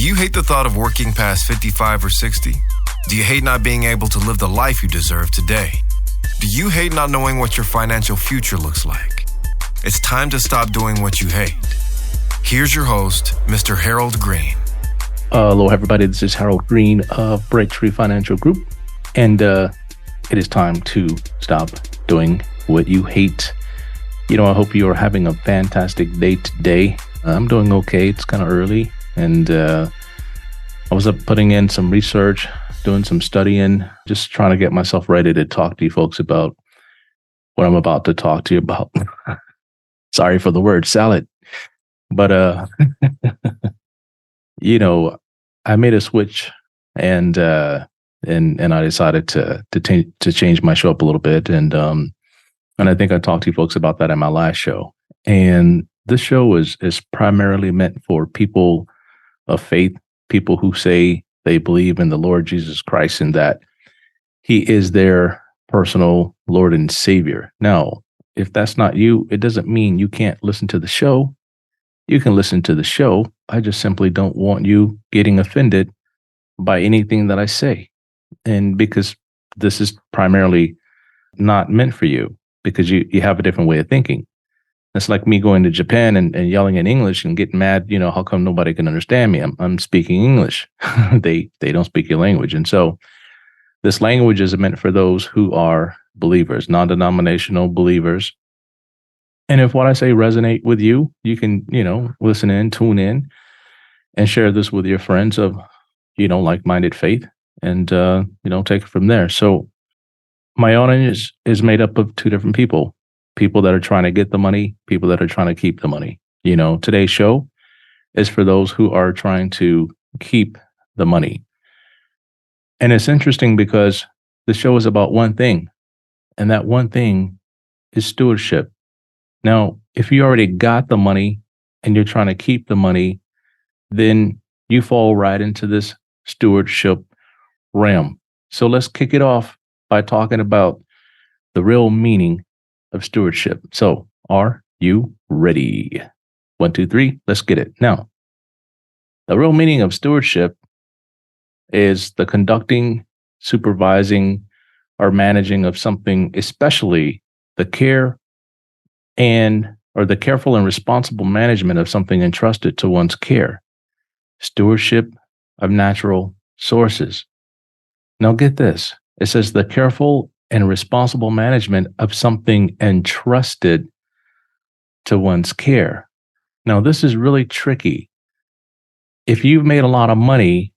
Do you hate the thought of working past 55 or 60? Do you hate not being able to live the life you deserve today? Do you hate not knowing what your financial future looks like? It's time to stop doing what you hate. Here's your host, Mr. Harold Green. Hello, everybody. This is Harold Green of Breakthrough Financial Group, and it is time to stop doing what you hate. You know, I hope you are having a fantastic day today. I'm doing okay. It's kind of early, and I was up putting in some research, doing some studying, just trying to get myself ready to talk to you folks about what I'm about to talk to you about. Sorry for the word salad, but you know, I made a switch, and I decided to change my show up a little bit, and I think I talked to you folks about that in my last show. And this show is primarily meant for people of faith, people who say they believe in the Lord Jesus Christ and that He is their personal Lord and Savior. Now, if that's not you, it doesn't mean you can't listen to the show. You can listen to the show. I just simply don't want you getting offended by anything that I say. And because this is primarily not meant for you, because you have a different way of thinking. It's like me going to Japan and yelling in English and getting mad, you know, how come nobody can understand me? I'm speaking English. They don't speak your language. And so this language is meant for those who are believers, non-denominational believers. And if what I say resonate with you, you can, you know, listen in, tune in, and share this with your friends of, you know, like-minded faith, and, you know, take it from there. So my audience is made up of two different people that are trying to get the money, people that are trying to keep the money. You know, today's show is for those who are trying to keep the money. And it's interesting because the show is about one thing, and that one thing is stewardship. Now, if you already got the money and you're trying to keep the money, then you fall right into this stewardship realm. So let's kick it off by talking about the real meaning of stewardship. So, are you ready? 1, 2, 3, let's get it. Now, the real meaning of stewardship is the conducting, supervising, or managing of something, especially the care or the careful and responsible management of something entrusted to one's care. Stewardship of natural sources. Now get this. It says the careful and responsible management of something entrusted to one's care. Now, this is really tricky. If you've made a lot of money,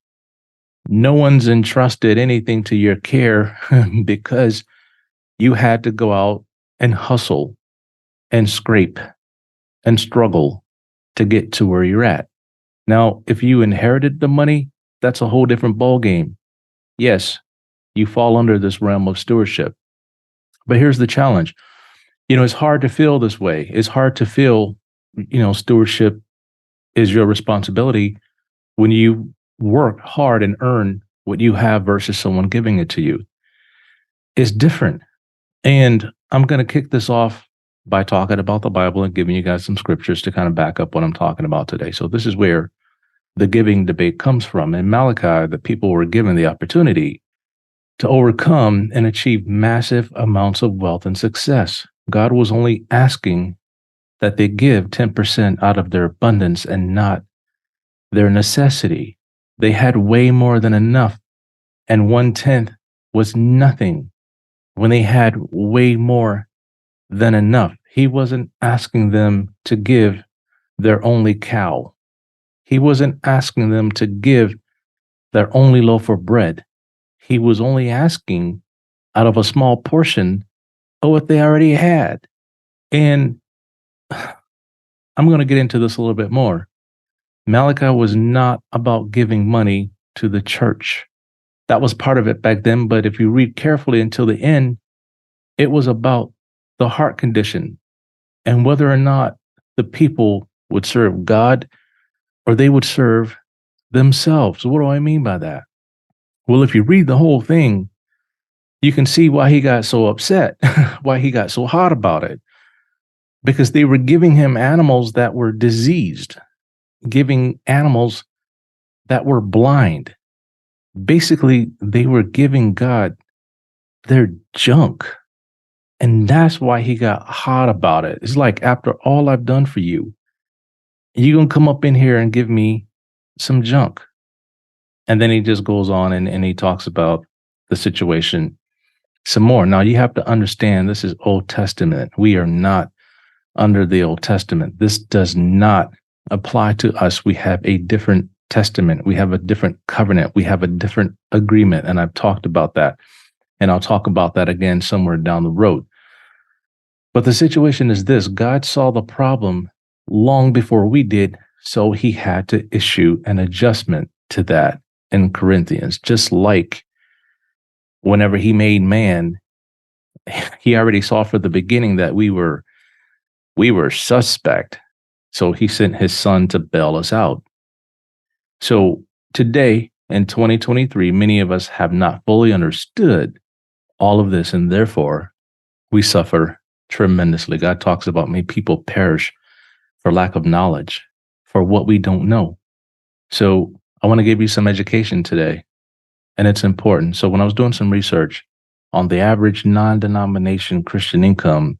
no one's entrusted anything to your care because you had to go out and hustle and scrape and struggle to get to where you're at. Now, if you inherited the money, that's a whole different ballgame. Yes, you fall under this realm of stewardship. But here's the challenge. You know, it's hard to feel this way. It's hard to feel, you know, stewardship is your responsibility when you work hard and earn what you have versus someone giving it to you. It's different. And I'm going to kick this off by talking about the Bible and giving you guys some scriptures to kind of back up what I'm talking about today. So this is where the giving debate comes from. In Malachi, the people were given the opportunity to overcome and achieve massive amounts of wealth and success. God was only asking that they give 10% out of their abundance and not their necessity. They had way more than enough, and 1/10 was nothing when they had way more than enough. He wasn't asking them to give their only cow. He wasn't asking them to give their only loaf of bread. He was only asking out of a small portion of what they already had. And I'm going to get into this a little bit more. Malachi was not about giving money to the church. That was part of it back then, but if you read carefully until the end, it was about the heart condition and whether or not the people would serve God or they would serve themselves. What do I mean by that? Well, if you read the whole thing, you can see why he got so upset, why he got so hot about it. Because they were giving him animals that were diseased, giving animals that were blind. Basically, they were giving God their junk. And that's why he got hot about it. It's like, after all I've done for you, you going to come up in here and give me some junk. And then he just goes on and he talks about the situation some more. Now, you have to understand, this is Old Testament. We are not under the Old Testament. This does not apply to us. We have a different testament. We have a different covenant. We have a different agreement. And I've talked about that. And I'll talk about that again somewhere down the road. But the situation is this: God saw the problem long before we did, so he had to issue an adjustment to that in Corinthians. Just like whenever he made man, he already saw for the beginning that we were suspect. So he sent his son to bail us out. So today in 2023, many of us have not fully understood all of this, and therefore we suffer tremendously. God talks about, may people perish for lack of knowledge, for what we don't know. So I want to give you some education today, and it's important. So when I was doing some research on the average non-denomination Christian income,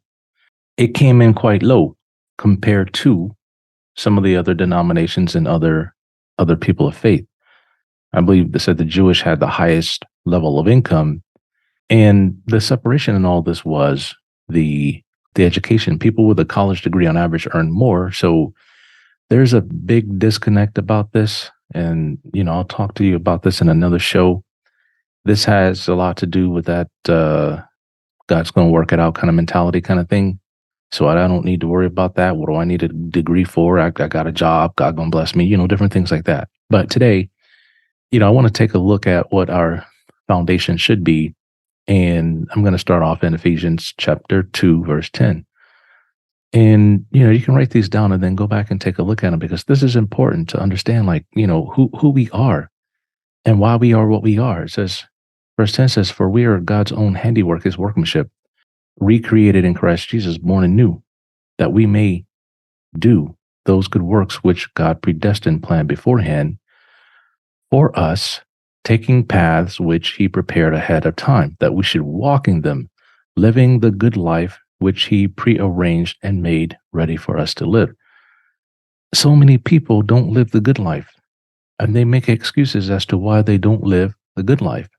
it came in quite low compared to some of the other denominations and other people of faith. I believe they said the Jewish had the highest level of income. And the separation in all this was the education. People with a college degree on average earn more. So there's a big disconnect about this. And, I'll talk to you about this in another show. This has a lot to do with that God's going to work it out kind of mentality kind of thing. So I don't need to worry about that. What do I need a degree for? I got a job. God going to bless me, different things like that. But today, I want to take a look at what our foundation should be. And I'm going to start off in Ephesians chapter 2, verse 10. And, you can write these down and then go back and take a look at them, because this is important to understand, who we are and why we are what we are. It says, verse 10 says, for we are God's own handiwork, his workmanship, recreated in Christ Jesus, born anew, that we may do those good works which God predestined, planned beforehand for us, taking paths which he prepared ahead of time, that we should walk in them, living the good life which he prearranged and made ready for us to live. So many people don't live the good life, and they make excuses as to why they don't live the good life.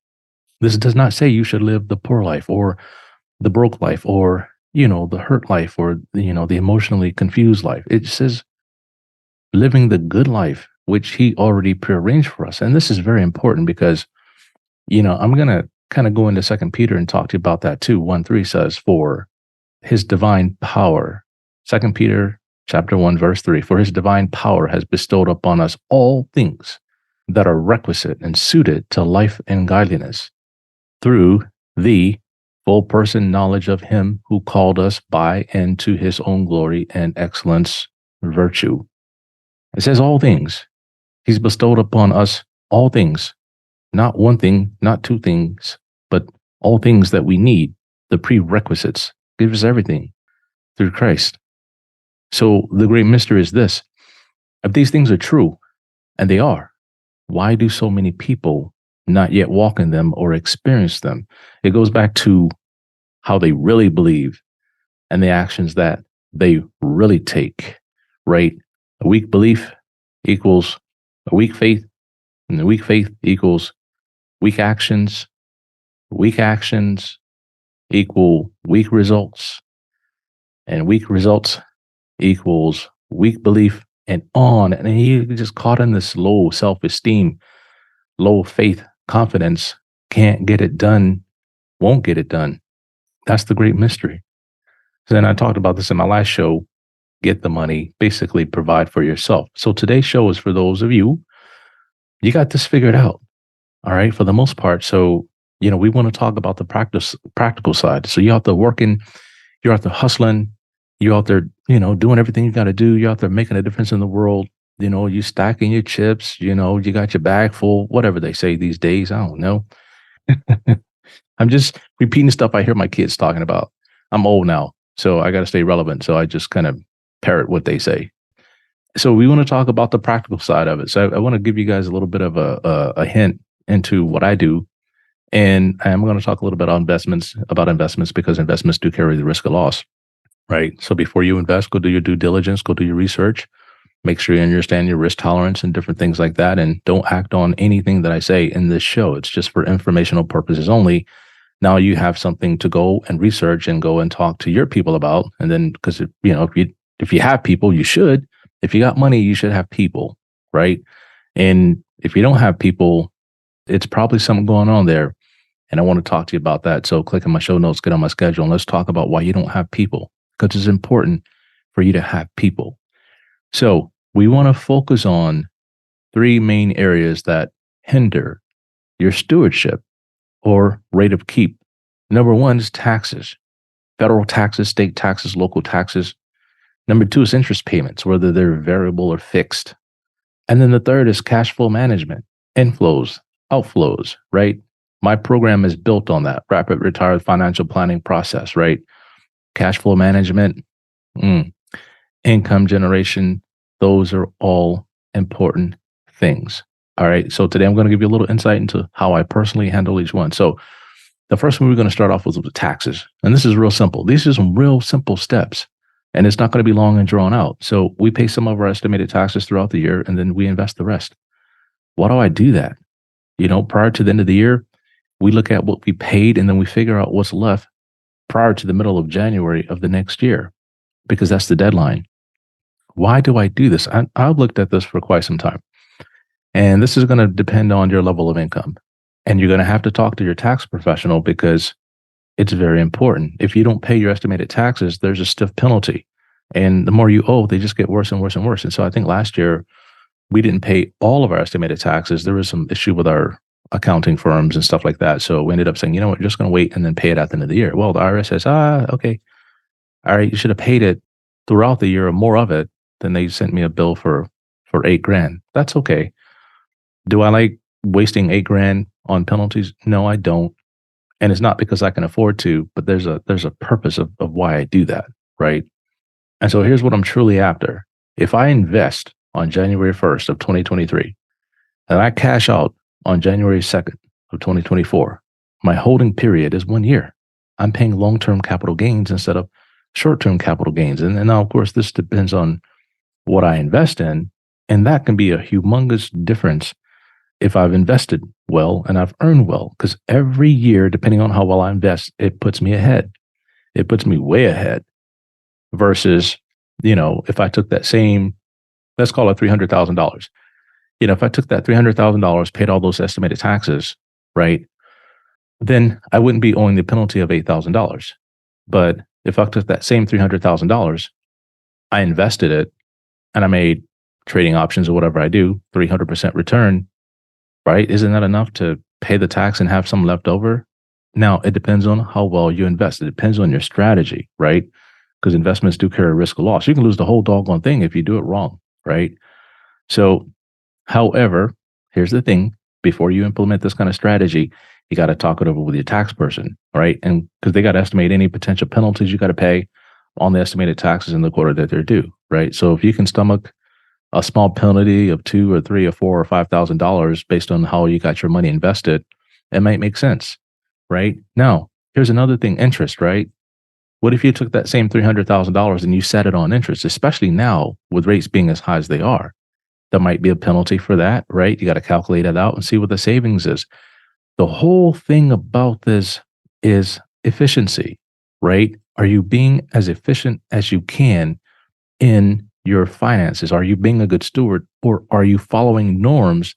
This does not say you should live the poor life or the broke life or, the hurt life or, the emotionally confused life. It says living the good life, which he already prearranged for us. And this is very important because, I'm going to kind of go into 2 Peter and talk to you about that too. 1:3 says, for his divine power, 2 Peter chapter 1, verse 3, for his divine power has bestowed upon us all things that are requisite and suited to life and godliness, through the full person knowledge of him who called us by and to his own glory and excellence virtue. It says all things. He's bestowed upon us all things, not one thing, not two things, but all things that we need, the prerequisites. Gives us everything through Christ. So the great mystery is this: if these things are true, and they are, why do so many people not yet walk in them or experience them? It goes back to how they really believe and the actions that they really take, right? A weak belief equals a weak faith, and a weak faith equals weak actions. Weak actions equal weak results, and weak results equals weak belief, and on. And he just caught in this low self-esteem, low faith, confidence, can't get it done, won't get it done. That's the great mystery. So then I talked about this in my last show, get the money, basically provide for yourself. So today's show is for those of you got this figured out, all right, for the most part. So, we want to talk about the practical side. So you're out there working, you're out there hustling, you're out there, doing everything you got to do. You're out there making a difference in the world. You stacking your chips, you got your bag full, whatever they say these days. I don't know. I'm just repeating stuff I hear my kids talking about. I'm old now, so I got to stay relevant. So I just kind of parrot what they say. So we want to talk about the practical side of it. So I want to give you guys a little bit of a hint into what I do. And I'm going to talk a little bit about investments because investments do carry the risk of loss, right? So before you invest, go do your due diligence, go do your research, make sure you understand your risk tolerance and different things like that. And don't act on anything that I say in this show. It's just for informational purposes only. Now you have something to go and research and go and talk to your people about. And then, because if you have people, you should. If you got money, you should have people, right? And if you don't have people, it's probably something going on there. And I want to talk to you about that. So click on my show notes, get on my schedule, and let's talk about why you don't have people, because it's important for you to have people. So we want to focus on three main areas that hinder your stewardship or rate of keep. Number one is taxes, federal taxes, state taxes, local taxes. Number two is interest payments, whether they're variable or fixed. And then the third is cash flow management, inflows, outflows, right? My program is built on that rapid retired financial planning process, right? Cash flow management, income generation, those are all important things. All right. So today I'm going to give you a little insight into how I personally handle each one. So the first one we're going to start off with taxes. And this is real simple. These are some real simple steps. And it's not going to be long and drawn out. So we pay some of our estimated taxes throughout the year, and then we invest the rest. Why do I do that? Prior to the end of the year, we look at what we paid, and then we figure out what's left prior to the middle of January of the next year, because that's the deadline. Why do I do this? I've looked at this for quite some time. And this is going to depend on your level of income. And you're going to have to talk to your tax professional because it's very important. If you don't pay your estimated taxes, there's a stiff penalty. And the more you owe, they just get worse and worse and worse. And so I think last year, we didn't pay all of our estimated taxes. There was some issue with our accounting firms and stuff like that. So we ended up saying, we're just going to wait and then pay it at the end of the year. Well, the IRS says, okay. All right, you should have paid it throughout the year or more of it. Then they sent me a bill for $8,000. That's okay. Do I like wasting $8,000 on penalties? No, I don't. And it's not because I can afford to, but there's a purpose of why I do that, right? And so here's what I'm truly after. If I invest on January 1st of 2023, and I cash out on January 2nd of 2024, my holding period is 1 year. I'm paying long-term capital gains instead of short-term capital gains. And now, of course, this depends on what I invest in, and that can be a humongous difference if I've invested well and I've earned well, because every year, depending on how well I invest, it puts me ahead. It puts me way ahead versus, if I took that same, let's call it $300,000. If I took that $300,000, paid all those estimated taxes, right, then I wouldn't be owing the penalty of $8,000. But if I took that same $300,000, I invested it, and I made trading options or whatever I do, 300% return, right? Isn't that enough to pay the tax and have some left over? Now, it depends on how well you invest. It depends on your strategy, right? Because investments do carry a risk of loss. You can lose the whole doggone thing if you do it wrong, right? So, however, here's the thing. Before you implement this kind of strategy, you got to talk it over with your tax person, right? And because they got to estimate any potential penalties you got to pay on the estimated taxes in the quarter that they're due, right? So if you can stomach a small penalty of $2,000 or $3,000 or $4,000 or $5,000 based on how you got your money invested, it might make sense, right? Now, here's another thing, interest, right? What if you took that same $300,000 and you set it on interest, especially now with rates being as high as they are? There might be a penalty for that, right? You got to calculate it out and see what the savings is. The whole thing about this is efficiency, right? Are you being as efficient as you can in your finances? Are you being a good steward, or are you following norms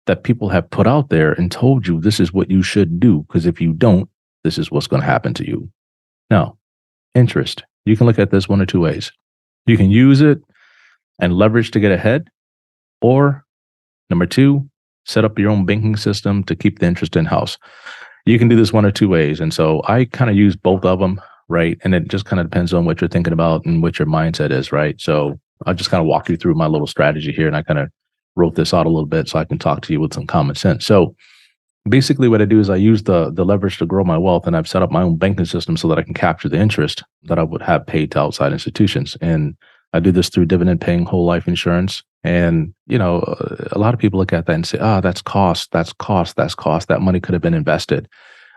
that people have put out there and told you this is what you should do? Because if you don't, this is what's going to happen to you. Now, interest. You can look at this one or two ways. You can use it and leverage to get ahead, or number two, set up your own banking system to keep the interest in-house. You can do this one or two ways. And so I kind of use both of them, right? And it just kind of depends on what you're thinking about and what your mindset is, right? So I'll just kind of walk you through my little strategy here. And I kind of wrote this out a little bit so I can talk to you with some common sense. So basically what I do is I use the leverage to grow my wealth, and I've set up my own banking system so that I can capture the interest that I would have paid to outside institutions. And I do this through dividend paying whole life insurance. And, a lot of people look at that and say, that's cost, that's cost, that's cost. That money could have been invested.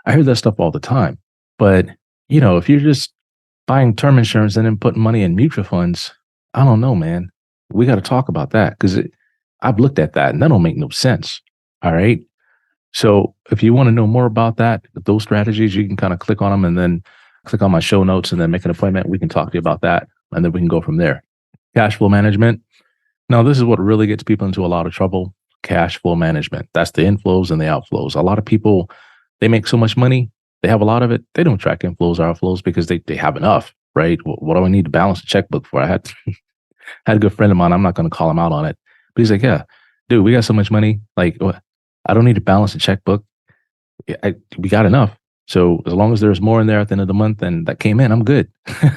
I hear that stuff all the time. But, if you're just buying term insurance and then putting money in mutual funds, I don't know, man. We got to talk about that because I've looked at that and that don't make no sense. All right. So if you want to know more about that, those strategies, you can kind of click on them and then click on my show notes and then make an appointment. We can talk to you about that and then we can go from there. Cash flow management. Now, this is what really gets people into a lot of trouble. Cash flow management. That's the inflows and the outflows. A lot of people, they make so much money, they have a lot of it. They don't track inflows or outflows because they have enough, right? What do I need to balance the checkbook for? I had a good friend of mine. I'm not going to call him out on it, but he's like, yeah, dude, we got so much money. Like, I don't need to balance the checkbook. We got enough. So as long as there's more in there at the end of the month and that came in, I'm good.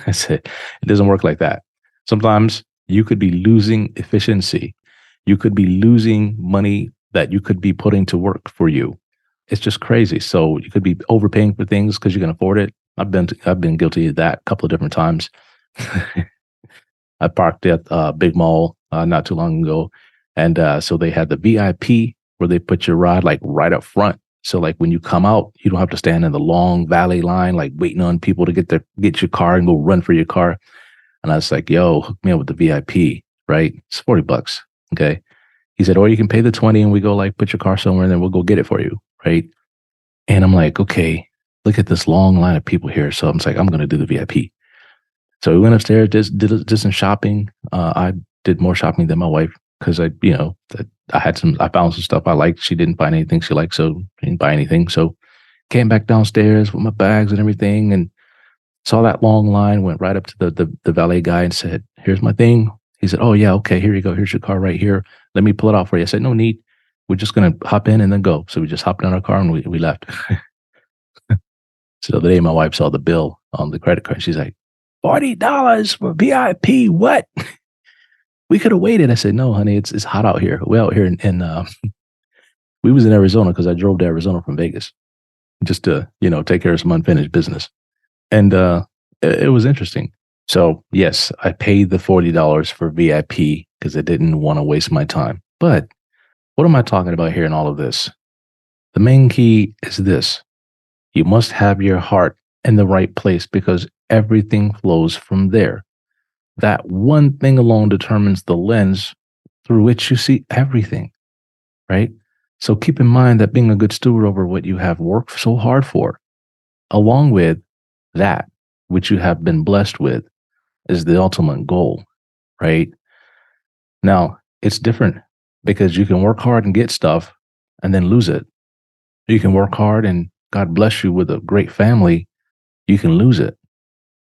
I said, it doesn't work like that. Sometimes you could be losing efficiency. You could be losing money that you could be putting to work for you. It's just crazy. So you could be overpaying for things because you can afford it. I've been guilty of that a couple of different times. I parked at a big mall not too long ago. And so they had the VIP where they put your ride like right up front. So like when you come out, you don't have to stand in the long valet line, like waiting on people to get your car and go run for your car. And I was like, yo, hook me up with the VIP, right? It's $40. Okay. He said, or you can pay the 20 and we go like put your car somewhere and then we'll go get it for you. Right. And I'm like, okay, look at this long line of people here. So I'm like, I'm going to do the VIP. So we went upstairs, did some shopping. I did more shopping than my wife because I found some stuff I liked. She didn't find anything she liked, so I didn't buy anything. So came back downstairs with my bags and everything and saw that long line, went right up to the valet guy and said, here's my thing. He said, oh yeah, okay, here you go. Here's your car right here. Let me pull it out for you. I said, no need. We're just going to hop in and then go. So we just hopped in our car and we left. So the other day, my wife saw the bill on the credit card. She's like, $40 for VIP. What? We could have waited. I said, no, honey, it's hot out here. We're out here we was in Arizona because I drove to Arizona from Vegas just to, take care of some unfinished business. And it was interesting. So yes, I paid the $40 for VIP because I didn't want to waste my time. But what am I talking about here in all of this? The main key is this. You must have your heart in the right place because everything flows from there. That one thing alone determines the lens through which you see everything, right? So keep in mind that being a good steward over what you have worked so hard for, along with that which you have been blessed with, is the ultimate goal, right? Now, it's different because you can work hard and get stuff and then lose it. You can work hard and God bless you with a great family. You can lose it.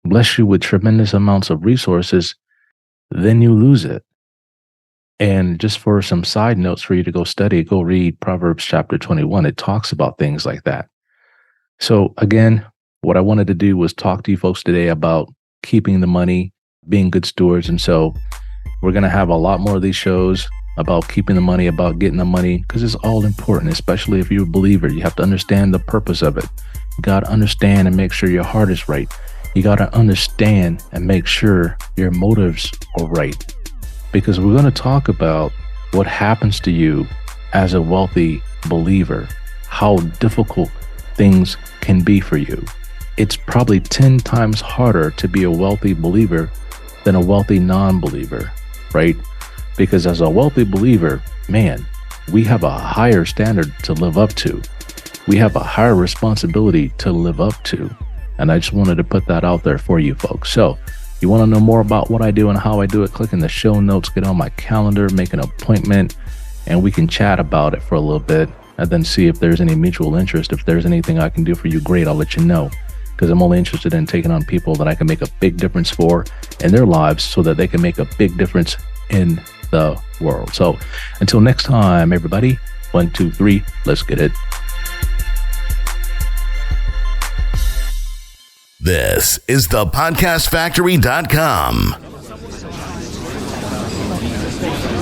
Bless you with tremendous amounts of resources, then you lose it. And just for some side notes for you to go study, go read Proverbs chapter 21. It talks about things like that. So again, what I wanted to do was talk to you folks today about keeping the money, being good stewards. And so we're going to have a lot more of these shows about keeping the money, about getting the money, because it's all important, especially if you're a believer. You have to understand the purpose of it. You got to understand and make sure your heart is right. You got to understand and make sure your motives are right. Because we're going to talk about what happens to you as a wealthy believer, how difficult things can be for you. It's probably 10 times harder to be a wealthy believer than a wealthy non-believer, right? Because as a wealthy believer, man, we have a higher standard to live up to. We have a higher responsibility to live up to. And I just wanted to put that out there for you folks. So you want to know more about what I do and how I do it, click in the show notes, get on my calendar, make an appointment, and we can chat about it for a little bit and then see if there's any mutual interest. If there's anything I can do for you, great, I'll let you know. Because I'm only interested in taking on people that I can make a big difference for in their lives so that they can make a big difference in the world. So until next time, everybody, 1, 2, 3, let's get it. This is the podcastfactory.com.